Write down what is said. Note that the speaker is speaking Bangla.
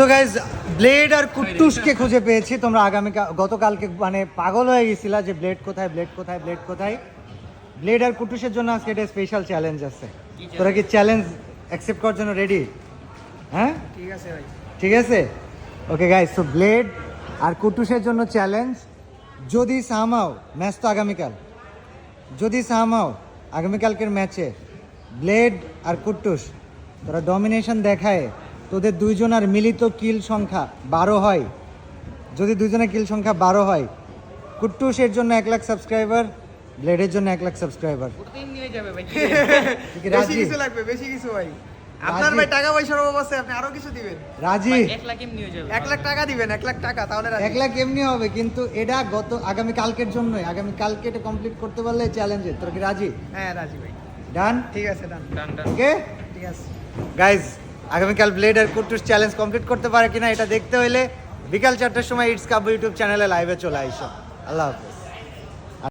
সো গাইজ ব্লেড আর কুট্টুসকে খুঁজে পেয়েছি। তোমরা গতকালকে মানে পাগল হয়ে গেছিলা যে ব্লেড কোথায়, ব্লেড কোথায়, ব্লেড কোথায়। ব্লেড আর কুট্টুসের জন্য আজকে একটা স্পেশাল চ্যালেঞ্জ আছে। তোরা কি চ্যালেঞ্জ অ্যাকসেপ্ট করার জন্য রেডি? হ্যাঁ ঠিক আছে ভাই, ঠিক আছে। ওকে গাইজ, সো ব্লেড আর কুট্টুসের জন্য চ্যালেঞ্জ। যদি সামাও ম্যাচ তো আগামীকাল, যদি সামাও আগামীকালকের ম্যাচে ব্লেড আর কুট্টুস তোরা ডমিনেশন দেখায়, তোদের দুইজনের মিলিত কিল সংখ্যা 12 হয়, যদি দুইজনের কিল সংখ্যা 12 হয়, কুট্টুসের জন্য 1 লাখ সাবস্ক্রাইবার, ব্লেডের জন্য 1 লাখ সাবস্ক্রাইবার। ওটাই নিয়ে যাবে ভাই। তুই কি বেশি রাজি? কিছু লাগবে, বেশি কিছু ভাই। আপনার ভাই টাকা পয়সার অভাব আছে, আপনি আরো কিছু দিবেন। রাজি? 1 লাখ এমনি হয়ে যাবে। 1 লাখ টাকা দিবেন, 1 লাখ টাকা, তাহলে রাজি। 1 লাখ এমনি হবে, কিন্তু এটা আগামীকালকের জন্যই। আগামীকালকে এটা কমপ্লিট করতে পারলে চ্যালেঞ্জে। তোরা কি রাজি? হ্যাঁ রাজি ভাই। ডান? ঠিক আছে, ডান ডান ডান। ওকে ঠিক আছে গাইজ, আগামীকাল ব্লেড আর কুট্টুস চ্যালেঞ্জ কমপ্লিট করতে পারে কিনা এটা দেখতে হলে বিকাল 4টার সময় ইটস কাব্য ইউটিউব চ্যানেলে লাইভে চলে আইসো। আল্লাহ হাফেজ।